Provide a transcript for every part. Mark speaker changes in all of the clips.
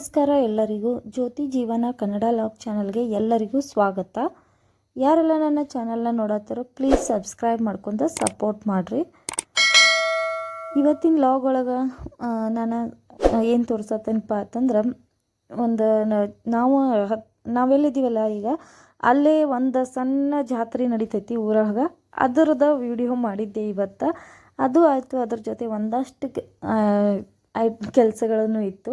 Speaker 1: ನಮಸ್ಕಾರ ಎಲ್ಲರಿಗೂ. ಜ್ಯೋತಿ ಜೀವನ ಕನ್ನಡ ಲಾಗ್ ಚಾನಲ್ಗೆ ಎಲ್ಲರಿಗೂ ಸ್ವಾಗತ. ಯಾರೆಲ್ಲ ನನ್ನ ಚಾನಲ್ನ ನೋಡತ್ತಾರೋ ಪ್ಲೀಸ್ ಸಬ್ಸ್ಕ್ರೈಬ್ ಮಾಡ್ಕೊಂಡು ಸಪೋರ್ಟ್ ಮಾಡಿರಿ. ಇವತ್ತಿನ ಲಾಗ್ ಒಳಗೆ ನಾನು ಏನು ತೋರ್ಸತ್ತೇನಪ್ಪ ಅಂತಂದ್ರೆ, ಒಂದು ನಾವೆಲ್ಲಿದ್ದೀವಲ್ಲ ಈಗ ಅಲ್ಲೇ ಒಂದು ಸಣ್ಣ ಜಾತ್ರೆ ನಡೀತೈತಿ ಊರೊಳಗೆ. ಅದರದ ವಿಡಿಯೋ ಮಾಡಿದ್ದೆ ಇವತ್ತು. ಅದು ಆಯಿತು, ಅದ್ರ ಜೊತೆ ಒಂದಷ್ಟು ಕೆಲಸಗಳನ್ನು ಇತ್ತು,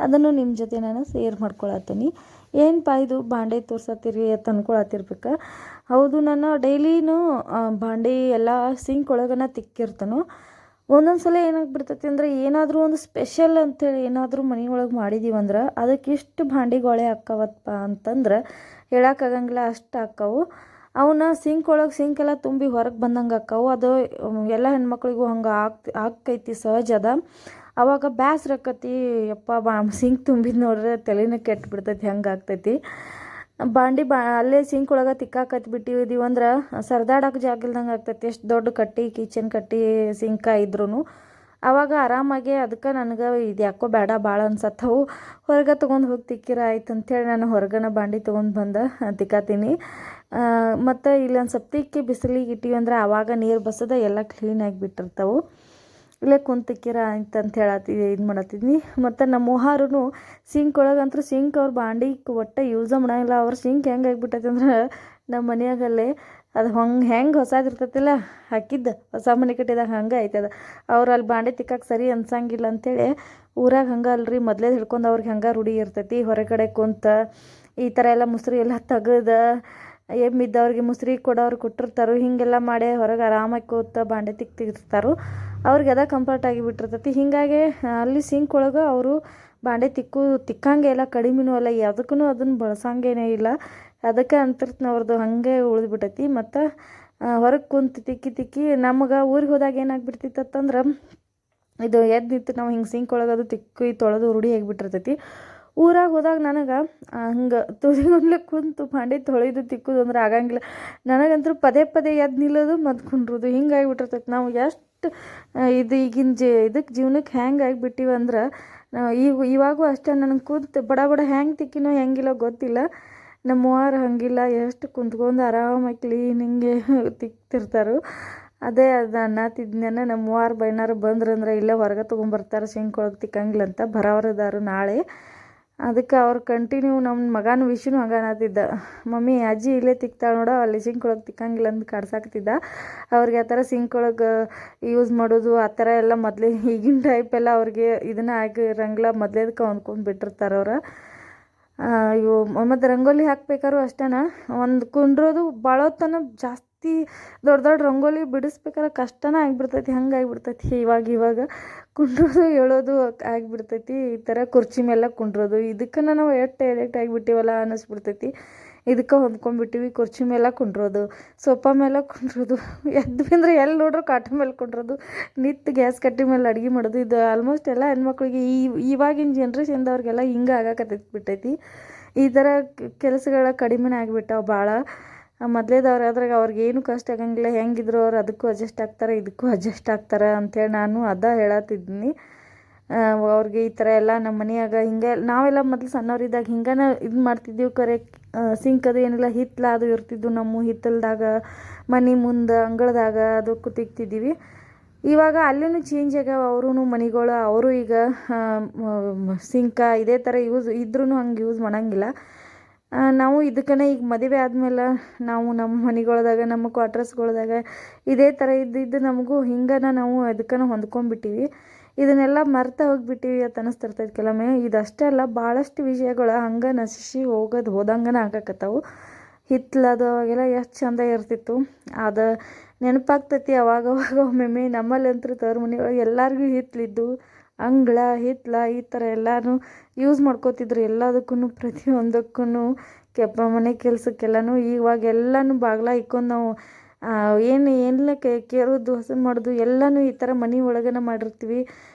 Speaker 1: ಅದನ್ನು ನಿಮ್ಮ ಜೊತೆ ನಾನು ಶೇರ್ ಮಾಡ್ಕೊಳತ್ತೀನಿ. ಏನಪ್ಪ ಇದು ಬಾಂಡೆ ತೋರ್ಸತ್ತೀರಿ ಅಂತ ಅಂದ್ಕೊಳತ್ತಿರ್ಬೇಕು. ಹೌದು, ನಾನು ಡೈಲಿನೂ ಬಾಂಡೆ ಎಲ್ಲ ಸಿಂಕ್ ಒಳಗನ ತಿಕ್ಕಿರ್ತಾನು. ಒಂದೊಂದು ಸಲ ಏನಾಗ್ಬಿಡ್ತೈತಿ ಅಂದರೆ, ಏನಾದರೂ ಒಂದು ಸ್ಪೆಷಲ್ ಅಂಥೇಳಿ ಏನಾದರೂ ಮನೆ ಒಳಗೆ ಮಾಡಿದ್ದೀವಂದ್ರೆ ಅದಕ್ಕೆ ಇಷ್ಟು ಬಾಂಡೆಗಳೇ ಹಾಕ್ಕವಪ್ಪ ಅಂತಂದ್ರೆ ಹೇಳೋಕ್ಕಾಗಂಗಿಲ್ಲ, ಅಷ್ಟು ಹಾಕ್ಕವು. ಅವನ್ನ ಸಿಂಕ್ ಒಳಗೆ ಸಿಂಕೆಲ್ಲ ತುಂಬಿ ಹೊರಗೆ ಬಂದಂಗೆ ಹಾಕ್ಕವು. ಅದು ಎಲ್ಲ ಹೆಣ್ಮಕ್ಳಿಗೂ ಹಂಗೆ ಆಕ್ಕೈತಿ, ಸಹಜ ಅದ. ಆವಾಗ ಬ್ಯಾಸ್ರ ಆಕತಿ, ಯಪ್ಪ ಸಿಂಕ್ ತುಂಬಿದ್ದು ನೋಡ್ರೆ ತಲೆನೇ ಕೆಟ್ಟು ಬಿಡ್ತೈತಿ, ಹಂಗೆ ಆಗ್ತೈತಿ. ಅಲ್ಲೇ ಸಿಂಕ್ ಒಳಗೆ ತಿಕ್ಕಾಕತ್ ಬಿಟ್ಟಿದ್ದೀವಿ ಅಂದ್ರೆ ಸರ್ದಾಡಕ್ಕೆ ಜಾಗ ಇಲ್ದಂಗೆ ಆಗ್ತೈತಿ. ಎಷ್ಟು ದೊಡ್ಡ ಕಟ್ಟಿ, ಕಿಚನ್ ಕಟ್ಟಿ ಸಿಂಕ ಇದ್ರೂ ಆವಾಗ ಆರಾಮಾಗಿ. ಅದಕ್ಕೆ ನನಗೆ ಇದು ಯಾಕೋ ಬೇಡ ಭಾಳ ಅನ್ಸತ್ತವು. ಹೊರಗೆ ತೊಗೊಂಡು ಹೋಗಿ ತಿಕ್ಕಿರ ಆಯ್ತು ಅಂಥೇಳಿ ನಾನು ಹೊರಗನ ಬಾಂಡೆ ತೊಗೊಂಡು ಬಂದು ತಿಕ್ಕಾತೀನಿ. ಮತ್ತು ಇಲ್ಲೊಂದು ಸ್ವಲ್ಪ ತಿಕ್ಕಿ ಬಿಸಿಲಿಗೆ ಇಟ್ಟಿವಿ ಅಂದ್ರೆ ಆವಾಗ ನೀರು ಬಸದ ಎಲ್ಲ ಕ್ಲೀನಾಗಿ ಬಿಟ್ಟಿರ್ತಾವೆ. ಇಲ್ಲೇ ಕುಂತಿಕ್ಕಿರ ಅಂತ ಇದು ಮಾಡತ್ತಿದ್ನಿ. ಮತ್ತು ನಮ್ಮ ಮೊಹಾರು ಸಿಂಕ್ ಒಳಗಂತೂ ಸಿಂಕ್ ಅವ್ರು ಬಾಂಡಿ ಒಟ್ಟು ಯೂಸ ಮಾಡೋಂಗಿಲ್ಲ. ಅವ್ರ ಸಿಂಕ್ ಹೆಂಗೆ ಆಗಿಬಿಟ್ಟೈತೆ ಅಂದ್ರೆ, ನಮ್ಮ ಮನೆಯಾಗಲ್ಲೇ ಅದು ಹೆಂಗೆ ಹೊಸದಿರ್ತೈತಿಲ್ಲ ಹಾಕಿದ್ದು, ಹೊಸ ಮನೆ ಕಟ್ಟಿದಾಗ ಹಂಗೆ ಆಯ್ತದ. ಅವ್ರು ಅಲ್ಲಿ ಬಾಂಡೆ ತಿಕ್ಕಕ್ಕೆ ಸರಿ ಅನ್ಸಂಗಿಲ್ಲ ಅಂಥೇಳಿ ಊರಾಗ ಹಂಗೆ ಅಲ್ರಿ, ಮೊದಲೇ ಹಿಡ್ಕೊಂಡು ಅವ್ರಿಗೆ ಹಂಗೆ ರೂಢಿ ಇರ್ತೈತಿ. ಹೊರಗಡೆ ಕುಂತ ಈ ಥರ ಎಲ್ಲ ಮುಸ್ರಿ ಎಲ್ಲ ತೆಗೆದು ಎಮ್ಮಿದ್ದವ್ರಿಗೆ ಮುಸ್ರಿ ಕೊಡೋರು ಕೊಟ್ಟಿರ್ತಾರೆ. ಹೀಗೆಲ್ಲ ಮಾಡಿ ಹೊರಗೆ ಆರಾಮಾಗಿ ಕೂತ ಬಾಂಡೆ ತಿಕ್ತಿರ್ತಾರೆ. ಅವ್ರಿಗೆ ಅದ ಕಂಫರ್ಟ್ ಆಗಿಬಿಟ್ಟಿರ್ತೈತಿ. ಹೀಗಾಗಿ ಅಲ್ಲಿ ಸಿಂಕ್ ಒಳಗೆ ಅವರು ಬಾಂಡೆ ತಿಕ್ಕಂಗೆ ಎಲ್ಲ, ಕಡಿಮೆನೂ ಅಲ್ಲ, ಯಾವುದಕ್ಕೂ ಅದನ್ನು ಬಳಸಂಗೇನೇ ಇಲ್ಲ. ಅದಕ್ಕೆ ಅಂತಿರ್ತೀನಿ ಅವ್ರದ್ದು ಹಾಗೆ ಉಳಿದ್ಬಿಟ್ಟೈತಿ. ಮತ್ತು ಹೊರಗೆ ಕುಂತು ತಿಕ್ಕಿ ನಮಗೆ ಊರಿಗೆ ಹೋದಾಗ ಏನಾಗ್ಬಿಡ್ತಿತ್ತಂದ್ರೆ, ಇದು ಎದ್ದು ನಿಂತು ನಾವು ಹಿಂಗೆ ಸಿಂಕ್ ಒಳಗೆ ಅದು ತಿಕ್ಕಿ ತೊಳೆದು ರೂಢಿ ಆಗಿಬಿಟ್ಟಿರ್ತೈತಿ. ಊರಾಗ ಹೋದಾಗ ನನಗೆ ಹಂಗೆ ತುದಿಗೊಂಡ್ಲೆ ಕುಂತು ಬಾಂಡೆ ತೊಳೆದು ತಿಕ್ಕೋದು ಅಂದ್ರೆ ಆಗಂಗಿಲ್ಲ. ನನಗಂತೂ ಪದೇ ಎದ್ದು ನಿಲ್ಲೋದು ಮತ್ತು ಕುಂಡ್ರೋದು ಹಿಂಗೆ ಆಗಿಬಿಟ್ಟಿರ್ತೈತಿ. ನಾವು ಎಷ್ಟು ಈಗಿನ ಇದಕ್ಕೆ ಜೀವನಕ್ಕೆ ಹ್ಯಾಂಗೆ ಆಗಿಬಿಟ್ಟಿವಿ ಅಂದ್ರೆ, ಇವಾಗೂ ಅಷ್ಟೇ ನನಗೆ ಕೂತು ಬಡ ಹ್ಯಾಂಗೆ ತಿಕ್ಕಿನೋ ಹೆಂಗಿಲ್ಲೋ ಗೊತ್ತಿಲ್ಲ. ನಮ್ಮವ್ವಾರು ಹಂಗಿಲ್ಲ, ಎಷ್ಟು ಕುಂತ್ಕೊಂಡು ಆರಾಮಾಗಿ ಕ್ಲೀನಿಂಗೆ ತಿಕ್ತಿರ್ತಾರೆ. ಅದೇ ಅದು ಅನ್ನತ್ತಿದ್ನ, ನಮ್ಮವ್ವಾರು ಬೈನಾರು ಬಂದ್ರಂದ್ರೆ ಇಲ್ಲೇ ಹೊರಗೆ ತೊಗೊಂಬರ್ತಾರೆ ಸಿಂಕ್ ಒಳಗೆ ತಿಕ್ಕಂಗಿಲ್ಲ ಅಂತ. ಬರೋರಿದಾರು ನಾಳೆ. ಅದಕ್ಕೆ ಅವ್ರು ಕಂಟಿನ್ಯೂ ನಮ್ಮ ಮಗನೂ ವಿಷಯನೂ ಹಂಗೆ ಅನ್ನತ್ತಿದ್ದ, ಮಮ್ಮಿ ಅಜ್ಜಿ ಇಲ್ಲೇ ತಿಕ್ತಾಳೆ ನೋಡೋ, ಅಲ್ಲಿ ಸಿಂಕ್ ಒಳಗೆ ತಿಕ್ಕಂಗಿಲ್ಲ ಅಂತ ಕಾಡ್ಸಾಕ್ತಿದ್ದ. ಅವ್ರಿಗೆ ಆ ಥರ ಸಿಂಕ್ ಒಳಗೆ ಯೂಸ್ ಮಾಡೋದು ಆ ಥರ ಎಲ್ಲ ಮೊದಲೇ ಈಗಿನ ಟೈಪೆಲ್ಲ ಅವ್ರಿಗೆ ಇದನ್ನು ಆಗಿರಂಗಿಲ್ಲ. ಮೊದಲೇದಕ್ಕೆ ಹೊಂದ್ಕೊಂಡು ಬಿಟ್ಟಿರ್ತಾರೆ ಅವ್ರು. ಇವು ಮತ್ತು ರಂಗೋಲಿ ಹಾಕ್ಬೇಕಾದ್ರೂ ಅಷ್ಟೇ, ಒಂದು ಕುಂಡ್ರೋದು ಭಾಳ ಹೊತ್ತನ ಜಾಸ್ತಿ ದೊಡ್ಡ ರಂಗೋಲಿ ಬಿಡಿಸ್ಬೇಕಾದ್ರೆ ಕಷ್ಟನೇ ಆಗಿಬಿಡ್ತೈತಿ. ಹಂಗೆ ಆಗಿಬಿಡ್ತೈತಿ. ಇವಾಗ ಕುಂಡ್ರೋದು ಹೇಳೋದು ಆಗಿಬಿಡ್ತೈತಿ. ಈ ಥರ ಕುರ್ಚಿ ಮೇಲೆ ಕುಂಡ್ರೋದು, ಇದಕ್ಕೆ ನಾವು ಎಲೆಕ್ಟ್ ಆಗಿಬಿಟ್ಟಿವಲ್ಲ ಅನ್ನಿಸ್ಬಿಡ್ತೈತಿ. ಇದಕ್ಕೆ ಹೊಂದ್ಕೊಂಡ್ಬಿಟ್ಟಿವಿ. ಕುರ್ಚಿ ಮೇಲೆ ಕುಂಡ್ರೋದು, ಸೋಫಾ ಮೇಲೆ ಕುಂಡ್ರೋದು, ಎದ್ದು ಬಂದರೆ ಎಲ್ಲಿ ನೋಡ್ರು ಕಾಟ ಮೇಲೆ ಕುಂಡ್ರೋದು, ನಿಂತು ಗ್ಯಾಸ್ ಕಟ್ಟಿ ಮೇಲೆ ಅಡುಗೆ ಮಾಡೋದು. ಇದು ಆಲ್ಮೋಸ್ಟ್ ಎಲ್ಲ ಹೆಣ್ಮಕ್ಳಿಗೆ ಇವಾಗಿನ ಜನ್ರೇಷನ್ದವ್ರಿಗೆಲ್ಲ ಹಿಂಗೆ ಬಿಟ್ಟೈತಿ. ಈ ಥರ ಕೆಲಸಗಳ ಕಡಿಮೆನೇ ಆಗಿಬಿಟ್ಟಾವ ಭಾಳ. ಮೊದಲೇದವ್ರು ಅದ್ರಾಗ ಅವ್ರಿಗೇನು ಕಷ್ಟ ಆಗಂಗಿಲ್ಲ. ಹೆಂಗಿದ್ರು ಅವ್ರು ಅದಕ್ಕೂ ಅಡ್ಜಸ್ಟ್ ಆಗ್ತಾರೆ, ಇದಕ್ಕೂ ಅಡ್ಜಸ್ಟ್ ಆಗ್ತಾರೆ ಅಂಥೇಳಿ ನಾನು ಹೇಳತ್ತಿದ್ದೀನಿ ಅವ್ರಿಗೆ. ಈ ಥರ ಎಲ್ಲ ನಮ್ಮ ಮನೆಯಾಗ ಹಿಂಗೆ ನಾವೆಲ್ಲ ಮೊದಲು ಸಣ್ಣವರಿದ್ದಾಗ ಹಿಂಗನ ಇದು ಮಾಡ್ತಿದ್ದೀವಿ. ಕರೆ ಸಿಂಕ್ ಅದು ಏನಿಲ್ಲ, ಹಿತ್ತಲ ಅದು ಇರ್ತಿದ್ವು. ನಮ್ಮ ಹಿತ್ತಲ್ದಾಗ ಮನೆ ಮುಂದೆ ಅಂಗಳದಾಗ ಅದಕ್ಕೂ ತಿಕ್ತಿದ್ದೀವಿ. ಇವಾಗ ಅಲ್ಲಿನೂ ಚೇಂಜ್ ಆಗ್ಯಾವ. ಅವ್ರೂ ಮನೆಗಳು ಅವರು ಈಗ ಸಿಂಕ ಇದೇ ಥರ ಯೂಸ್ ಇದ್ರೂ ಹಂಗೆ ಯೂಸ್ ಮಾಡೋಂಗಿಲ್ಲ. ನಾವು ಇದಕ್ಕನೇ ಈಗ ಮದುವೆ ಆದಮೇಲೆ ನಾವು ನಮ್ಮ ಮನೆಗಳ್ದಾಗ, ನಮ್ಮ ಕ್ವಾರ್ಟರ್ಸ್ಗಳ್ದಾಗ ಇದೇ ಥರ ಇದ್ದಿದ್ದು ನಮಗೂ ಹಿಂಗನ ನಾವು ಅದಕ್ಕನ ಹೊಂದ್ಕೊಂಡ್ಬಿಟ್ಟಿವಿ. ಇದನ್ನೆಲ್ಲ ಮರ್ತಾ ಹೋಗಿಬಿಟ್ಟಿವಿ ಅಂತ ಅನ್ನಿಸ್ತಿರ್ತೈತೆ ಕೆಲವೊಮ್ಮೆ. ಇದಷ್ಟೇ ಅಲ್ಲ, ಭಾಳಷ್ಟು ವಿಷಯಗಳು ಹಂಗೆ ನಶಿಸಿ ಹೋದಂಗನ ಆಗಾಕತ್ತಾವು. ಹಿತ್ತಲದು ಅವಾಗೆಲ್ಲ ಎಷ್ಟು ಚೆಂದ ಇರ್ತಿತ್ತು. ಅದು ನೆನಪಾಗ್ತೈತಿ ಅವಾಗವಾಗ ಒಮ್ಮೊಮ್ಮೆ. ನಮ್ಮಲ್ಲಿ ಅಂತೂ ತವ್ರ ಮನೆಯೊಳಗೆ ಎಲ್ಲರಿಗೂ ಹಿತ್ತಲಿದ್ದು, ಅಂಗಳ ಹಿತ್ತಲ ಈ ಥರ ಎಲ್ಲನೂ ಯೂಸ್ ಮಾಡ್ಕೋತಿದ್ರು. ಎಲ್ಲದಕ್ಕೂ ಪ್ರತಿಯೊಂದಕ್ಕೂ ಮನೆ ಕೆಲಸಕ್ಕೆಲ್ಲನೂ. ಇವಾಗೆಲ್ಲನೂ ಬಾಗ್ಲ ಇಕ್ಕೊಂಡು ನಾವು ಏನೆಲ್ಲ ಕೇರೋದು, ಹಸನ್ ಮಾಡೋದು ಎಲ್ಲನೂ ಈ ಥರ ಮನೆ ಒಳಗನ ಮಾಡಿರ್ತೀವಿ.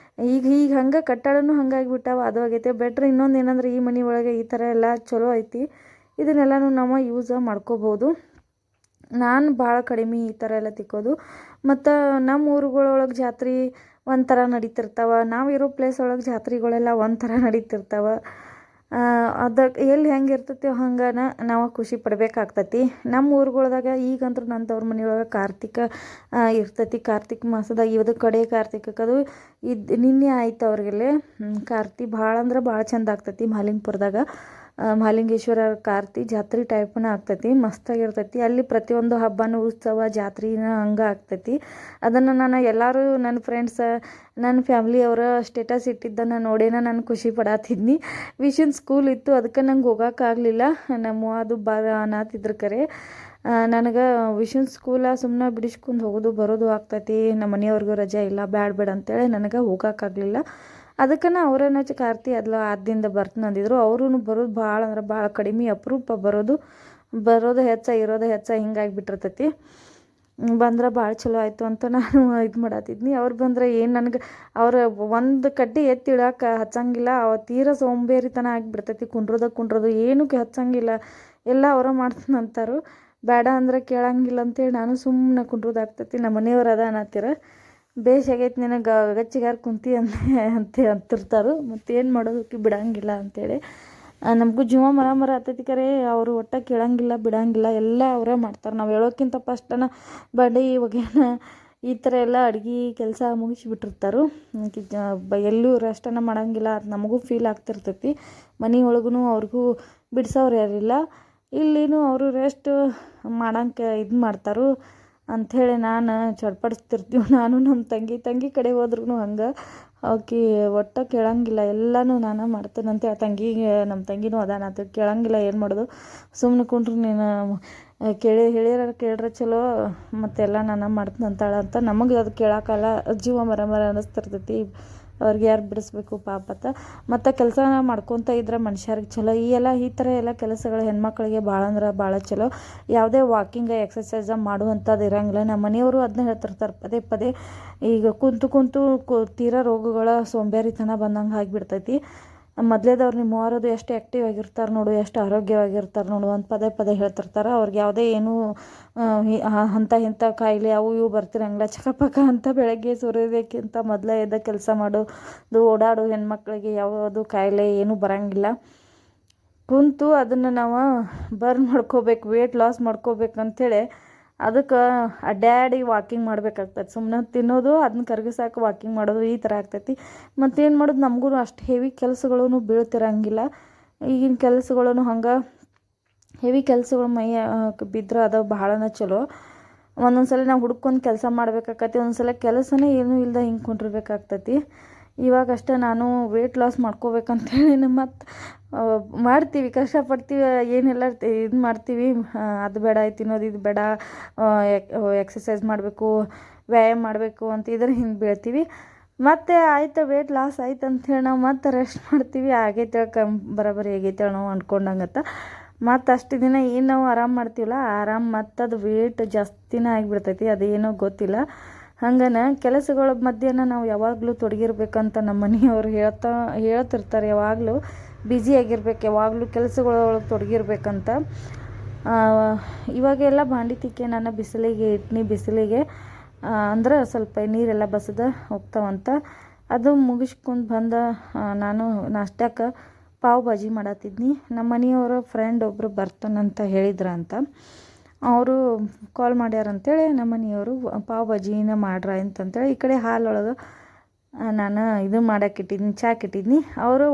Speaker 1: ಈಗ ಹಂಗೆ ಕಟ್ಟಡನೂ ಹಂಗಾಗಿಬಿಟ್ಟಾವ. ಅದು ಆಗೈತೆ ಬೆಟ್ರ್. ಇನ್ನೊಂದು ಏನಂದ್ರೆ, ಈ ಮನೆ ಒಳಗೆ ಈ ಥರ ಎಲ್ಲ ಚಲೋ ಐತಿ. ಇದನ್ನೆಲ್ಲನೂ ನಾವು ಯೂಸ ಮಾಡ್ಕೋಬೋದು. ನಾನು ಭಾಳ ಕಡಿಮೆ ಈ ಥರ ಎಲ್ಲ ತಿಕ್ಕೋದು. ಮತ್ತು ನಮ್ಮ ಊರುಗಳೊಳಗೆ ಜಾತ್ರೆ ಒಂಥರ ನಡೀತಿರ್ತಾವೆ. ನಾವಿರೋ ಪ್ಲೇಸ್ ಒಳಗೆ ಜಾತ್ರೆಗಳೆಲ್ಲ ಒಂಥರ ನಡೀತಿರ್ತಾವೆ. ಅದಕ್ಕೆ ಎಲ್ಲಿ ಹೆಂಗೆ ಇರ್ತೈತಿ ಹಂಗನ ನಾವು ಖುಷಿ ಪಡಬೇಕಾಗ್ತೈತಿ. ನಮ್ಮ ಊರುಗಳ್ದಾಗ ಈಗಂತೂ ನನ್ನ ತವ್ರ ಮನೆಯೊಳಗೆ ಕಾರ್ತಿಕ ಇರ್ತೈತಿ. ಕಾರ್ತಿಕ ಮಾಸದಾಗ ಇದು ಕಡೆ ಕಾರ್ತಿಕಕ್ಕದು ನಿನ್ನೆ ಆಯ್ತು ಅವ್ರಿಗೆಲ್ಲೇ ಕಾರ್ತಿ ಭಾಳ ಅಂದ್ರೆ ಭಾಳ ಚಂದ ಆಗ್ತೈತಿ. ಮಹಾಲಿಂಗಪುರದಾಗ ಮಹಾಲಿಂಗೇಶ್ವರ ಕಾರ್ತಿ ಜಾತ್ರೆ ಟೈಪ್ನ ಆಗ್ತೈತಿ, ಮಸ್ತಾಗಿರ್ತೈತಿ. ಅಲ್ಲಿ ಪ್ರತಿಯೊಂದು ಹಬ್ಬನೂ ಉತ್ಸವ ಜಾತ್ರೆನ ಹಂಗೆ ಆಗ್ತೈತಿ. ಅದನ್ನು ನಾನು ಎಲ್ಲರೂ ನನ್ನ ಫ್ರೆಂಡ್ಸ ನನ್ನ ಫ್ಯಾಮ್ಲಿಯವರ ಸ್ಟೇಟಸ್ ಇಟ್ಟಿದ್ದನ್ನು ನೋಡೇನ ನಾನು ಖುಷಿ ಪಡತ್ತಿದ್ನಿ. ವಿಷನ್ ಸ್ಕೂಲ್ ಇತ್ತು, ಅದಕ್ಕೆ ನಂಗೆ ಹೋಗೋಕ್ಕಾಗಲಿಲ್ಲ. ನಮ್ಮ ಅದು ಅನ್ನತ್ತಿದ್ರು ಕರೆ ನನಗೆ ವಿಷನ್ ಸ್ಕೂಲ ಸುಮ್ಮನೆ ಬಿಡಿಸ್ಕೊಂಡು ಹೋಗೋದು ಬರೋದು ಆಗ್ತೈತಿ, ನಮ್ಮ ಮನೆಯವ್ರಿಗೂ ರಜೆ ಇಲ್ಲ, ಬೇಡ ಅಂತೇಳಿ ನನಗೆ ಹೋಗೋಕ್ಕಾಗಲಿಲ್ಲ. ಅದಕ್ಕೆ ಅವರನ್ನ ಕಾರ್ತಿ ಆದಿಂದ ಬರ್ತೀನಿ ಅಂದಿದ್ರು. ಅವ್ರೂ ಬರೋದು ಭಾಳ ಅಂದ್ರೆ ಭಾಳ ಕಡಿಮೆ, ಅಪರೂಪ ಬರೋದು ಹೆಚ್ಚ ಇರೋದು ಹೆಚ್ಚ ಹಿಂಗಾಗಿಬಿಟ್ಟಿರ್ತೈತಿ. ಬಂದ್ರೆ ಭಾಳ ಚಲೋ ಆಯಿತು ಅಂತ ನಾನು ಇದು ಮಾಡತ್ತಿದ್ನಿ. ಅವ್ರು ಬಂದ್ರೆ ಏನು ನನಗೆ ಅವ್ರು ಒಂದು ಕಡ್ಡಿ ಎತ್ತಿ ಇಡೋಕೆ ಹಚ್ಚಂಗಿಲ್ಲ. ತೀರ ಸೋಂಬೇರಿತನ ಆಗಿಬಿಡ್ತೈತಿ. ಕುಂಡ್ರೋದು ಏನಕ್ಕೆ ಹಚ್ಚಂಗಿಲ್ಲ, ಎಲ್ಲ ಅವರ ಮಾಡ್ತಾನಂತಾರು. ಬೇಡ ಅಂದ್ರೆ ಕೇಳಂಗಿಲ್ಲ ಅಂತೇಳಿ ನಾನು ಸುಮ್ಮನೆ ಕುಂಡ್ರೋದಾಗ್ತೈತಿ. ನಮ್ಮ ಮನೆಯವ್ರು ಅದ ಅನ್ನತ್ತೀರ, ಬೇಸಾಗೈತೆ ನಿನಗೆ ಗಚ್ಚಿಗಾರ ಕುಂತಿ ಅಂತಿರ್ತಾರೆ. ಮತ್ತೇನು ಮಾಡೋದಕ್ಕೆ ಬಿಡಂಗಿಲ್ಲ ಅಂತೇಳಿ ನಮಗೂ ಜೀವ ಮರ ಹತ್ತೈತಿ. ಕರೆ ಅವರು ಒಟ್ಟು ಕೇಳಂಗಿಲ್ಲ ಬಿಡಂಗಿಲ್ಲ, ಎಲ್ಲ ಅವರೇ ಮಾಡ್ತಾರೆ. ನಾವು ಹೇಳೋಕ್ಕಿಂತ ಫಸ್ಟನ ಬಡಿ ಒಗ್ಯಾನ ಈ ಥರ ಎಲ್ಲ ಅಡುಗೆ ಕೆಲಸ ಮುಗಿಸಿಬಿಟ್ಟಿರ್ತಾರೆ. ಎಲ್ಲೂ ರೆಸ್ಟನ್ನು ಮಾಡೋಂಗಿಲ್ಲ. ಅದು ನಮಗೂ ಫೀಲ್ ಆಗ್ತಿರ್ತೈತಿ. ಮನೆ ಒಳಗೂ ಅವ್ರಿಗೂ ಬಿಡಿಸೋರು ಯಾರಿಲ್ಲ. ಇಲ್ಲಿನೂ ಅವರು ರೆಸ್ಟ್ ಮಾಡೋಂಗೆ ಇದು ಮಾಡ್ತಾರೆ ಅಂಥೇಳಿ ನಾನು ಚಡ್ಪಡಿಸ್ತಿರ್ತೀವಿ. ನಾನು ನಮ್ಮ ತಂಗಿ ಕಡೆ ಹೋದ್ರೂ ಹಂಗೆ ಆಕೆ ಒಟ್ಟು ಕೇಳಂಗಿಲ್ಲ, ಎಲ್ಲನೂ ನಾನು ಮಾಡ್ತೇನೆ ಅಂತೇಳಿ ನಮ್ಮ ತಂಗಿನೂ ಅದಾನಂತ ಕೇಳಂಗಿಲ್ಲ. ಏನು ಮಾಡೋದು, ಸುಮ್ಮನೆ ಕುಂಡ್ರು ನೀನು ಕೇಳ್ರೆ ಚಲೋ, ಮತ್ತೆಲ್ಲ ನಾನು ಮಾಡ್ತೀನಿ ಅಂತ ನಮಗೆ ಅದು ಕೇಳೋಕ್ಕಲ್ಲ. ಜೀವ ಮರ ಅನ್ನಿಸ್ತಿರ್ತೈತಿ. ಅವ್ರಿಗೆ ಯಾರು ಬಿಡಿಸ್ಬೇಕು ಪಾಪತ್ತ. ಮತ್ತು ಕೆಲಸ ಮಾಡ್ಕೊತ ಇದ್ರೆ ಮನುಷ್ಯರಿಗೆ ಚಲೋ. ಈ ಥರ ಎಲ್ಲ ಕೆಲಸಗಳು ಹೆಣ್ಮಕ್ಳಿಗೆ ಭಾಳ ಅಂದ್ರೆ ಭಾಳ ಚಲೋ. ಯಾವುದೇ ವಾಕಿಂಗ್ ಎಕ್ಸಸೈಸ ಮಾಡುವಂಥದ್ದು ಇರೋಂಗಿಲ್ಲ. ನಮ್ಮ ಮನೆಯವರು ಅದನ್ನ ಹೇಳ್ತಿರ್ತಾರೆ ಪದೇ. ಈಗ ಕುಂತು ತೀರಾ ರೋಗಗಳ ಸೋಂಬೇರಿತನ ಬಂದಂಗೆ ಆಗಿಬಿಡ್ತೈತಿ. ಮೊದಲೇದವ್ರು ನಿಮ್ಮ ಮೂವರದು ಎಷ್ಟು ಆ್ಯಕ್ಟಿವ್ ಆಗಿರ್ತಾರೆ ನೋಡು, ಎಷ್ಟು ಆರೋಗ್ಯವಾಗಿರ್ತಾರೆ ನೋಡು ಅಂತ ಪದೇ ಹೇಳ್ತಿರ್ತಾರೆ. ಅವ್ರಿಗೆ ಯಾವುದೇ ಏನೂ ಇಂಥ ಕಾಯಿಲೆ ಅವು ಇವು ಬರ್ತಿರಂಗಿಲ್ಲ. ಚಕಪಕ ಅಂತ ಬೆಳಗ್ಗೆ ಸೂರ್ಯೋದಯಕ್ಕಿಂತ ಮೊದಲೇ ಎದ್ದ ಕೆಲಸ ಮಾಡೋದು ಓಡಾಡೋ ಹೆಣ್ಮಕ್ಳಿಗೆ ಯಾವುದು ಕಾಯಿಲೆ ಏನೂ ಬರೋಂಗಿಲ್ಲ. ಕುಂತು ಅದನ್ನು ನಾವು ಬರ್ನ್ ಮಾಡ್ಕೋಬೇಕು, ವೇಟ್ ಲಾಸ್ ಮಾಡ್ಕೋಬೇಕಂತೇಳಿ ಅದಕ್ಕೆ ಅಡ್ಡಾಡಿ ವಾಕಿಂಗ್ ಮಾಡ್ಬೇಕಾಗ್ತೈತಿ. ಸುಮ್ಮನೆ ತಿನ್ನೋದು, ಅದನ್ನ ಕರಗಿಸಾಕ ವಾಕಿಂಗ್ ಮಾಡೋದು, ಈ ಥರ ಆಗ್ತೈತಿ. ಮತ್ತೇನು ಮಾಡೋದು, ನಮಗೂ ಅಷ್ಟು ಹೆವಿ ಕೆಲಸಗಳೂ ಬೀಳ್ತಿರಂಗಿಲ್ಲ. ಈಗಿನ ಕೆಲಸಗಳೂ ಹಂಗೆ ಹೆವಿ ಕೆಲಸಗಳು ಬಿದ್ದರೆ ಅದು ಭಾಳನೇ ಚಲೋ. ಒಂದೊಂದು ಸಲ ನಾವು ಹುಡ್ಕೊಂಡು ಕೆಲಸ ಮಾಡ್ಬೇಕಾಕತಿ, ಒಂದೊಂದು ಸಲ ಕೆಲಸನೇ ಏನೂ ಇಲ್ಲದೆ ಹಿಂಗೆ ಕುಂಡಿರ್ಬೇಕಾಗ್ತೈತಿ. ಇವಾಗಷ್ಟೇ ನಾನು ವೆಯ್ಟ್ ಲಾಸ್ ಮಾಡ್ಕೋಬೇಕಂತೇಳಿ ಮತ್ತು ಮಾಡ್ತೀವಿ, ಕಷ್ಟಪಡ್ತೀವಿ, ಏನೆಲ್ಲ ಇದು ಮಾಡ್ತೀವಿ. ಅದು ಬೇಡ, ತಿನ್ನೋದು ಇದು ಬೇಡ, ಎಕ್ಸಸೈಸ್ ಮಾಡಬೇಕು, ವ್ಯಾಯಾಮ ಮಾಡಬೇಕು ಅಂತ ಇದ್ರೆ ಹಿಂಗೆ ಬೀಳ್ತೀವಿ. ಮತ್ತು ಆಯ್ತು ವೆಯ್ಟ್ ಲಾಸ್ ಆಯ್ತು ಅಂಥೇಳಿ ನಾವು ಮತ್ತೆ ರೆಸ್ಟ್ ಮಾಡ್ತೀವಿ. ಆಗೈತೆ ಬರೋಬ್ಬರಿ ಆಗೈತೆ ನಾವು ಅಂದ್ಕೊಂಡಂಗತ್ತ. ಮತ್ತು ಅಷ್ಟು ದಿನ ಏನು ನಾವು ಆರಾಮ್ ಮಾಡ್ತೀವಲ್ಲ, ಮತ್ತು ಅದು ವೇಟ್ ಜಾಸ್ತಿನೇ ಆಗಿಬಿಡ್ತೈತಿ. ಅದೇನೋ ಗೊತ್ತಿಲ್ಲ. ಹಂಗನ ಕೆಲಸಗಳ ಮಧ್ಯೆ ನಾವು ಯಾವಾಗಲೂ ತೊಡಗಿರ್ಬೇಕಂತ ನಮ್ಮ ಮನೆಯವ್ರು ಹೇಳ್ತಿರ್ತಾರೆ. ಯಾವಾಗಲೂ ಬ್ಯುಸಿಯಾಗಿರ್ಬೇಕು, ಯಾವಾಗಲೂ ಕೆಲಸಗಳೊಳಗೆ ತೊಡಗಿರ್ಬೇಕಂತ. ಇವಾಗೆಲ್ಲ ಬಾಂಡೆ ತಿಕ್ಕಿ ನಾನು ಬಿಸಿಲಿಗೆ ಅಂದ್ರೆ ಸ್ವಲ್ಪ ನೀರೆಲ್ಲ ಬಸದ ಹೋಗ್ತಾವಂತ. ಅದು ಮುಗಿಸ್ಕೊಂಡು ಬಂದ ನಾನು ನಾಷ್ಟಕ್ಕೆ ಪಾವ್ ಭಾಜಿ ಮಾಡತ್ತಿದ್ನಿ. ನಮ್ಮ ಮನೆಯವರ ಫ್ರೆಂಡ್ ಒಬ್ಬರು ಬರ್ತಾನಂತ ಹೇಳಿದ್ರಂತ. ಅವರು ಕಾಲ್ ಮಾಡ್ಯಾರಂತೇಳಿ ನಮ್ಮ ಮನೆಯವರು ಪಾವ್ ಭಾಜಿನ ಮಾಡ್ರ ಅಂತಂತೇಳಿ ಈ ಕಡೆ ಹಾಲೊಳಗೆ ನಾನು ಇದು ಮಾಡೋಕ್ಕಿಟ್ಟಿದ್ನಿ, ಚಾಕಿಟ್ಟಿದ್ನಿ. ಅವರು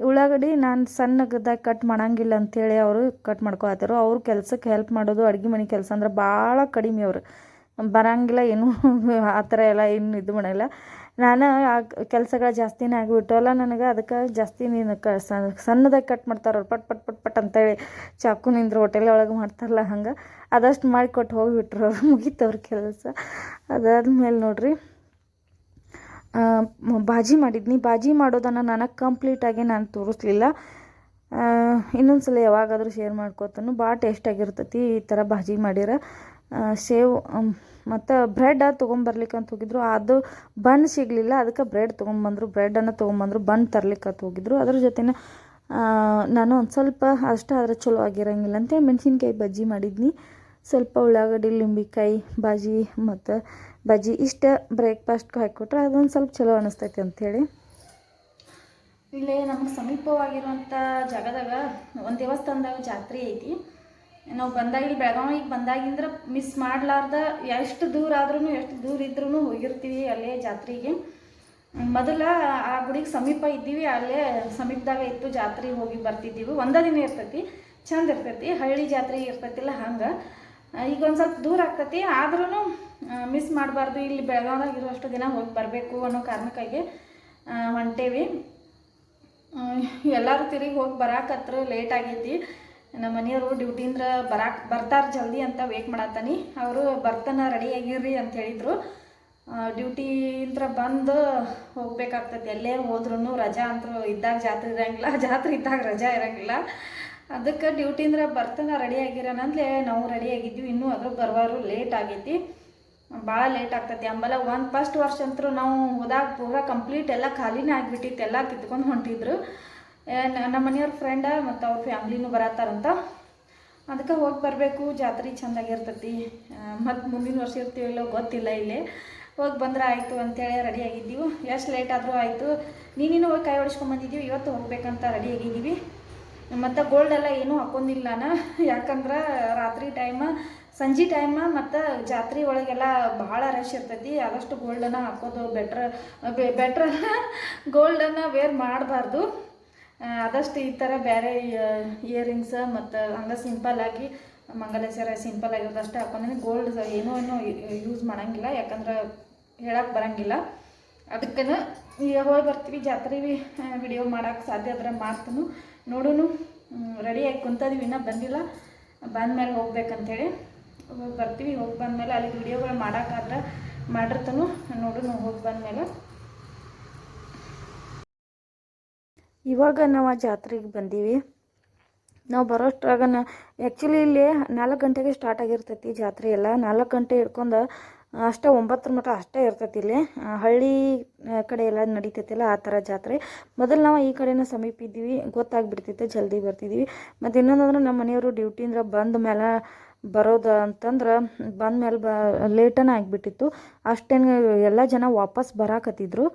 Speaker 1: ಉಳ್ಳಾಗಡ್ಡಿ ನಾನು ಸಣ್ಣದಾಗಿ ಕಟ್ ಮಾಡೋಂಗಿಲ್ಲ ಅಂಥೇಳಿ ಅವರು ಕಟ್ ಮಾಡ್ಕೊಳತ್ತಾರು. ಅವ್ರು ಕೆಲಸಕ್ಕೆ ಹೆಲ್ಪ್ ಮಾಡೋದು, ಅಡುಗೆ ಮನೆ ಕೆಲಸ ಅಂದ್ರೆ ಭಾಳ ಕಡಿಮೆ. ಅವರು ಬರೋಂಗಿಲ್ಲ, ಏನೂ ಆ ಥರ ಎಲ್ಲ ಏನು ಇದು ಮಾಡೋಲ್ಲ. ನಾನು ಆ ಕೆಲಸಗಳು ಜಾಸ್ತಿನೇ ಆಗಿಬಿಟ್ಟವಲ್ಲ ನನಗೆ. ಅದಕ್ಕೆ ಜಾಸ್ತಿ ನೀನು ಸಣ್ಣದಾಗಿ ಕಟ್ ಮಾಡ್ತಾರೆ ಅವ್ರು, ಪಟ್ ಅಂತೇಳಿ ಚಾಕುನಿಂದ ಹೋಟೆಲ್ ಒಳಗೆ ಮಾಡ್ತಾರಲ್ಲ ಹಂಗೆ ಅದಷ್ಟು ಮಾಡಿಕೊಟ್ಟು ಹೋಗಿಬಿಟ್ರು ಅವ್ರು. ಮುಗೀತವ್ರ ಕೆಲಸ. ಅದಾದ್ಮೇಲೆ ನೋಡ್ರಿ ಭಾಜಿ ಮಾಡಿದ್ನಿ. ಭಾಜಿ ಮಾಡೋದನ್ನು ನನಗೆ ಕಂಪ್ಲೀಟಾಗಿ ನಾನು ತೋರಿಸ್ಲಿಲ್ಲ. ಇನ್ನೊಂದು ಸಲ ಯಾವಾಗಾದರೂ ಶೇರ್ ಮಾಡ್ಕೋತಾನು. ಭಾಳ ಟೇಸ್ಟಾಗಿರ್ತೈತಿ ಈ ಥರ ಭಾಜಿ ಮಾಡಿರ. ಸೇವ್ ಮತ್ತು ಬ್ರೆಡ್ ತೊಗೊಂಬರ್ಲಿಕ್ಕಂತ ಹೋಗಿದ್ರು. ಅದು ಬನ್ ಸಿಗಲಿಲ್ಲ, ಅದಕ್ಕೆ ಬ್ರೆಡ್ಡನ್ನು ತೊಗೊಂಬಂದ್ರು. ಬನ್ ತರ್ಲಿಕ್ಕಂತ ಹೋಗಿದ್ರು. ಅದ್ರ ಜೊತೆನೇ ನಾನು ಒಂದು ಸ್ವಲ್ಪ ಅಷ್ಟೇ ಆದರೆ ಚಲೋ ಆಗಿರೋಂಗಿಲ್ಲ ಅಂತೇಳಿ ಮೆಣಸಿನ್ಕಾಯಿ ಬಜ್ಜಿ ಮಾಡಿದ್ನಿ. ಸ್ವಲ್ಪ ಉಳ್ಳಾಗಡ್ಡಿ, ಲಿಂಬೆಕಾಯಿ ಬಾಜಿ ಮತ್ತು ಬಜ್ಜಿ ಇಷ್ಟ ಬ್ರೇಕ್ಫಾಸ್ಟ್ಗೆ ಹಾಕಿಕೊಟ್ರೆ ಅದೊಂದು ಸ್ವಲ್ಪ ಚಲೋ ಅನ್ನಿಸ್ತೈತಿ ಅಂಥೇಳಿ. ಇಲ್ಲೇ ನಮಗೆ ಸಮೀಪವಾಗಿರುವಂಥ ಜಾಗದಾಗ ಒಂದು ದೇವಸ್ಥಾನದಾಗ ಜಾತ್ರೆ ಐತಿ. ನಾವು ಬಂದಾಗ ಇಲ್ಲಿ ಬೆಳಗಾವಿಗೆ ಬಂದಾಗಿಂದ್ರೆ ಮಿಸ್ ಮಾಡಲಾರ್ದ ಎಷ್ಟು ದೂರ ಆದ್ರೂ ಎಷ್ಟು ದೂರ ಇದ್ರೂ ಹೋಗಿರ್ತೀವಿ ಅಲ್ಲೇ ಜಾತ್ರೆಗೆ. ಮೊದಲ ಆ ಗುಡಿಗೆ ಸಮೀಪ ಇದ್ದೀವಿ, ಅಲ್ಲೇ ಸಮೀಪದಾಗ ಇತ್ತು ಜಾತ್ರೆ, ಹೋಗಿ ಬರ್ತಿದ್ದೀವಿ. ಒಂದೇ ದಿನ ಇರ್ತೈತಿ, ಚಂದ ಇರ್ತೈತಿ. ಹಳ್ಳಿ ಜಾತ್ರೆ ಇರ್ತೈತಿಲ್ಲ ಹಂಗೆ. ಈಗ ಒಂದು ಸ್ವಲ್ಪ ದೂರ ಆಗ್ತೈತಿ, ಆದ್ರೂ ಮಿಸ್ ಮಾಡಬಾರ್ದು. ಇಲ್ಲಿ ಬೆಳಗಾವಿದಾಗ ಇರುವಷ್ಟು ದಿನ ಹೋಗಿ ಬರಬೇಕು ಅನ್ನೋ ಕಾರಣಕ್ಕಾಗಿ ಹೊಂಟೇವಿ. ಎಲ್ಲರೂ ತಿರುಗಿ ಹೋಗಿ ಬರಾಕತ್ರ ಲೇಟ್ ಆಗೈತಿ. ನಮ್ಮ ಮನೆಯವರು ಡ್ಯೂಟಿಯಿಂದ ಬರ್ತಾರೆ ಜಲ್ದಿ ಅಂತ ವೇಟ್ ಮಾಡತ್ತಾನಿ. ಅವರು ಬರ್ತಾನೆ ರೆಡಿ ಆಗಿರ್ರಿ ಅಂತ ಹೇಳಿದರು. ಡ್ಯೂಟಿಯಿಂದ ಬಂದು ಹೋಗ್ಬೇಕಾಗ್ತದೆ. ಎಲ್ಲೇ ಹೋದ್ರೂ ರಜಾ ಅಂತೂ ಇದ್ದಾಗ ಜಾತ್ರೆ ಇರೋಂಗಿಲ್ಲ, ಜಾತ್ರೆ ಇದ್ದಾಗ ರಜಾ ಇರೋಂಗಿಲ್ಲ. ಅದಕ್ಕೆ ಡ್ಯೂಟಿಯಿಂದ ಬರ್ತಾನೆ ರೆಡಿ ಆಗಿರೋಣಂದ್ಲೇ ನಾವು ರೆಡಿ ಆಗಿದ್ವಿ. ಇನ್ನೂ ಅದ್ರ ಬರುವಾರು ಲೇಟ್ ಆಗೈತಿ, ಭಾಳ ಲೇಟ್ ಆಗ್ತೈತಿ. ಆಮೇಲೆ ಫಸ್ಟ್ ವರ್ಷ ಅಂತೂ ನಾವು ಹೋದಾಗ ಪೂರಾ ಕಂಪ್ಲೀಟ್ ಎಲ್ಲ ಖಾಲಿನೇ ಆಗಿಬಿಟ್ಟಿತ್ತು, ಎಲ್ಲ ಕಿತ್ಕೊಂಡು ಹೊಂಟಿದ್ರು. ನಮ್ಮ ಮನೆಯವ್ರ ಫ್ರೆಂಡ ಮತ್ತು ಅವ್ರ ಫ್ಯಾಮ್ಲಿನೂ ಬರತ್ತಾರಂತ. ಅದಕ್ಕೆ ಹೋಗಿ ಬರಬೇಕು, ಜಾತ್ರೆ ಚೆಂದಾಗಿರ್ತೈತಿ. ಮತ್ತು ಮುಂದಿನ ವರ್ಷ ಇರ್ತೀವಿಲ್ಲೋ ಗೊತ್ತಿಲ್ಲ. ಇಲ್ಲೇ ಹೋಗಿ ಬಂದ್ರೆ ಆಯಿತು ಅಂತೇಳಿ ರೆಡಿ ಆಗಿದ್ದೀವಿ. ಎಷ್ಟು ಲೇಟ್ ಆದರೂ ಆಯಿತು. ನೀನು ಹೋಗಿ ಕೈ ಹೊಡಿಸ್ಕೊಂಬಂದಿದ್ದೀವಿ, ಇವತ್ತು ಹೋಗ್ಬೇಕಂತ ರೆಡಿ ಆಗಿದ್ದೀವಿ. ಮತ್ತು ಗೋಲ್ಡೆಲ್ಲ ಏನೂ ಹಾಕೊಂಡಿಲ್ಲ ನಾನು, ಯಾಕಂದ್ರೆ ರಾತ್ರಿ ಸಂಜೆ ಟೈಮ ಮತ್ತು ಜಾತ್ರೆ ಒಳಗೆಲ್ಲ ಭಾಳ ರಶ್ ಇರ್ತೈತಿ. ಆದಷ್ಟು ಗೋಲ್ಡನ್ನು ಹಾಕೋದು ಬೆಟ್ರ್ ಗೋಲ್ಡನ್ನು ವೇರ್ ಮಾಡಬಾರ್ದು. ಆದಷ್ಟು ಈ ಥರ ಬೇರೆ ಇಯರಿಂಗ್ಸ್ ಮತ್ತು ಹಂಗೆ ಸಿಂಪಲ್ಲಾಗಿ ಮಂಗಲೇಶ್ವರ ಸಿಂಪಲ್ ಆಗಿರೋದಷ್ಟೇ ಹಾಕೊಂಡ್ರೆ ಗೋಲ್ಡ್ ಏನೂ ಯೂಸ್ ಮಾಡೋಂಗಿಲ್ಲ, ಯಾಕಂದ್ರೆ ಹೇಳಕ್ಕೆ ಬರೋಂಗಿಲ್ಲ. ಅದಕ್ಕೆ ಈಗ ಹೋಗಿ ಬರ್ತೀವಿ. ಜಾತ್ರೆ ವಿಡಿಯೋ ಮಾಡೋಕ್ಕೆ ಸಾಧ್ಯ ಆದ್ರೆ ಮಾಡ್ತಾನು. ನೋಡೋನು ರೆಡಿಯಾಗಿ ಕುಂತದೀವಿ, ಇನ್ನೂ ಬಂದಿಲ್ಲ. ಬಂದಮೇಲೆ ಹೋಗ್ಬೇಕಂತೇಳಿ ಹೋಗಿ ಬರ್ತೀವಿ. ಹೋಗಿ ಬಂದಮೇಲೆ ಅಲ್ಲಿ ವಿಡಿಯೋಗಳು ಮಾಡೋಕ್ಕಾದ್ರೆ ಮಾಡಿರ್ತಾನು. ನೋಡೋನು ಹೋಗಿ ಬಂದಮೇಲೆ. ಇವಾಗ ನಾವು ಆ ಜಾತ್ರೆಗೆ ಬಂದೀವಿ. ನಾವು ಬರೋಷ್ಟ್ರಾಗ ಆ್ಯಕ್ಚುಲಿ ಇಲ್ಲಿ 4 ಗಂಟೆಗೆ ಸ್ಟಾರ್ಟ್ ಆಗಿರ್ತೈತಿ ಜಾತ್ರೆ ಎಲ್ಲ. 4 ಗಂಟೆ ಹಿಡ್ಕೊಂಡು ಅಷ್ಟೇ 9 ಮಟ್ಟ ಅಷ್ಟೇ ಇರ್ತೈತಿ. ಇಲ್ಲಿ ಹಳ್ಳಿ ಕಡೆ ಎಲ್ಲ ನಡೀತೈತಿಲ್ಲ ಆ ಥರ ಜಾತ್ರೆ. ಮೊದಲು ನಾವು ಈ ಕಡೆನ ಸಮೀಪ ಇದ್ದೀವಿ, ಗೊತ್ತಾಗ್ಬಿಡ್ತೈತೆ, ಜಲ್ದಿ ಬರ್ತಿದ್ದೀವಿ. ಮತ್ತು ಇನ್ನೊಂದಂದ್ರೆ ನಮ್ಮ ಮನೆಯವರು ಡ್ಯೂಟಿಯಿಂದ ಬಂದ ಮೇಲೆ ಬರೋದು ಅಂತಂದ್ರೆ ಬಂದ ಮೇಲೆ ಲೇಟನೇ ಆಗಿಬಿಟ್ಟಿತ್ತು. ಅಷ್ಟೇನು ಎಲ್ಲ ಜನ ವಾಪಸ್ ಬರಾಕತ್ತಿದ್ರು.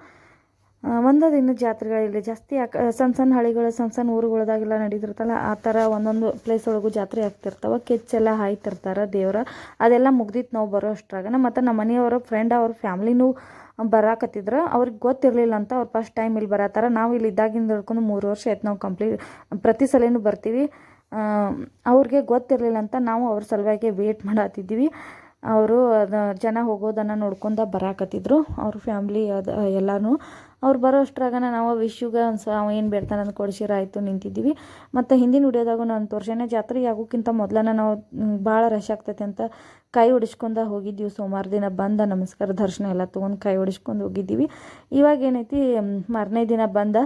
Speaker 1: ಒಂದೇ ದಿನ ಜಾತ್ರೆಗಳಿಲ್ಲ ಜಾಸ್ತಿ. ಸಣ್ಣ ಸಣ್ಣ ಹಳ್ಳಿಗಳು, ಸಣ್ಣ ಊರುಗಳದಾಗೆಲ್ಲ ನಡೀತಿರ್ತಲ್ಲ ಆ ಥರ ಒಂದೊಂದು ಪ್ಲೇಸ್ ಒಳಗೂ ಜಾತ್ರೆ ಆಗ್ತಿರ್ತಾವೆ. ಕೆಚ್ಚೆಲ್ಲ ಹಾಯ್ತಿರ್ತಾರೆ ದೇವ್ರ. ಅದೆಲ್ಲ ಮುಗ್ದಿತ್ತು ನಾವು ಬರೋ ಅಷ್ಟ್ರಾಗ. ಮತ್ತು ನಮ್ಮ ಮನೆಯವರ ಫ್ರೆಂಡ್ ಅವ್ರ ಫ್ಯಾಮ್ಲಿನೂ ಬರಾಕತ್ತಿದ್ರು. ಅವ್ರಿಗೆ ಗೊತ್ತಿರಲಿಲ್ಲ ಅಂತ ಅವ್ರು ಫಸ್ಟ್ ಟೈಮ್ ಇಲ್ಲಿ ಬರತ್ತಾರ. ನಾವು ಇಲ್ಲಿ ಇದ್ದಾಗಿಂದ ಹಿಡ್ಕೊಂಡು 3 ವರ್ಷ ಆಯ್ತು ನಾವು ಪ್ರತಿ ಸಲನೂ ಬರ್ತೀವಿ. ಅವ್ರಿಗೆ ಗೊತ್ತಿರಲಿಲ್ಲ ಅಂತ ನಾವು ಅವ್ರ ಸಲುವಾಗಿ ವೇಟ್ ಮಾಡತ್ತಿದ್ದೀವಿ. ಅವರು ಜನ ಹೋಗೋದನ್ನು ನೋಡ್ಕೊಂಡು ಬರಾಕತ್ತಿದ್ರು, ಅವ್ರ ಫ್ಯಾಮ್ಲಿ ಎಲ್ಲನೂ. ಅವ್ರು ಬರೋ ಅಷ್ಟ್ರಾಗ ನಾವು ವಿಶ್ಯುಗೆ ಅವ ಏನು ಬೇಡ್ತಾನೆ ಅಂತ ಕೊಡಿಸಿರ ಆಯಿತು ನಿಂತಿದ್ದೀವಿ. ಮತ್ತು ಹಿಂದಿನ ವಿಡಿಯೋದಾಗ ನಾನು ತೋರ್ಸೇನೆ ಜಾತ್ರೆ ಆಗೋಕ್ಕಿಂತ ಮೊದಲನೇ ನಾವು ಭಾಳ ರಶ್ ಆಗ್ತೈತೆ ಅಂತ ಕೈ ಹೊಡಿಸ್ಕೊಂಡು ಹೋಗಿದ್ದೀವಿ. ಸೋಮವಾರ ದಿನ ಬಂದ ನಮಸ್ಕಾರ ದರ್ಶನ ಎಲ್ಲ ತೊಗೊಂಡು ಕೈ ಹೊಡಿಸ್ಕೊಂಡು ಹೋಗಿದ್ದೀವಿ. ಇವಾಗ ಏನೈತಿ ಮಾರನೇ ದಿನ ಬಂದ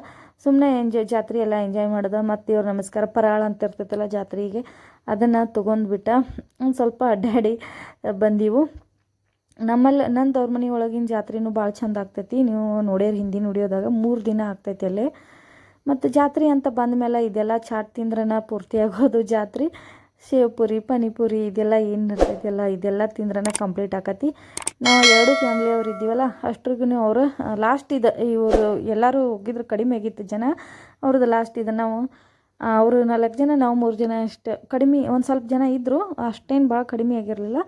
Speaker 1: ಸುಮ್ಮನೆ ಜಾತ್ರೆ ಎಲ್ಲ ಎಂಜಾಯ್ ಮಾಡೋದು. ಮತ್ತು ಇವ್ರ ನಮಸ್ಕಾರ ಪರಾಳ ಅಂತ ಇರ್ತೈತಲ್ಲ ಜಾತ್ರೆಗೆ, ಅದನ್ನು ತೊಗೊಂಡ್ಬಿಟ್ಟ ಒಂದು ಸ್ವಲ್ಪ ಅಡ್ಡಾಡಿ ಬಂದೀವು. ನನ್ನ ತವ್ರ ಮನೆ ಒಳಗಿನ ಜಾತ್ರೆನೂ ಭಾಳ ಚಂದ ಆಗ್ತೈತಿ. ನೀವು ನೋಡ್ಯಾರ ಹಿಂದಿನ ವಿಡಿಯೋದಾಗ 3 ದಿನ ಆಗ್ತೈತಿ ಅಲ್ಲೇ. ಮತ್ತು ಜಾತ್ರೆ ಅಂತ ಬಂದಮೇಲೆ ಇದೆಲ್ಲ ಚಾಟ್ ತಿಂದ್ರನ ಪೂರ್ತಿ ಆಗೋದು ಜಾತ್ರೆ. ಸೇವ್ ಪುರಿ, ಪಾನಿಪುರಿ ಇದೆಲ್ಲ ಏನು ಇರ್ತೈತಿಲ್ಲ ಇದೆಲ್ಲ ತಿಂದ್ರನ ಕಂಪ್ಲೀಟ್ ಆಕತಿ. ನಾವು 2 ಫ್ಯಾಮ್ಲಿಯವ್ರು ಇದ್ದೀವಲ್ಲ ಅಷ್ಟ್ರಿಗೂ ಅವರು ಲಾಸ್ಟ್ ಇದೆ. ಇವರು ಎಲ್ಲರೂ ಹೋಗಿದ್ರು, ಕಡಿಮೆ ಆಗಿತ್ತು ಜನ. ಅವ್ರದ್ದು ಲಾಸ್ಟ್ ಇದೆ. ನಾವು ಅವರು 4 ಜನ, ನಾವು 3 ಜನ ಅಷ್ಟು ಕಡಿಮೆ. ಒಂದು ಸ್ವಲ್ಪ ಜನ ಇದ್ದರು, ಅಷ್ಟೇನು ಭಾಳ ಕಡಿಮೆ ಆಗಿರಲಿಲ್ಲ.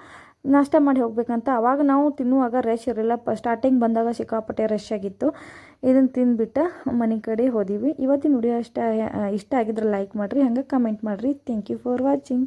Speaker 1: ನಾಷ್ಟ ಮಾಡಿ ಹೋಗ್ಬೇಕಂತ ಅವಾಗ ನಾವು ತಿನ್ನುವಾಗ ರಶ್ ಇರಲಿಲ್ಲ. ಸ್ಟಾರ್ಟಿಂಗ್ ಬಂದಾಗ ಸಿಕ್ಕಾಪಟ್ಟೆ ರಶ್ ಆಗಿತ್ತು. ಇದನ್ನು ತಿಂದುಬಿಟ್ಟು ಮನೆ ಕಡೆ ಹೋದೀವಿ. ಇವತ್ತಿನ ವಿಡಿಯೋ ಇಷ್ಟ ಆಗಿದ್ರೆ ಲೈಕ್ ಮಾಡಿರಿ, ಹಂಗೆ ಕಮೆಂಟ್ ಮಾಡಿರಿ. Thank you for watching.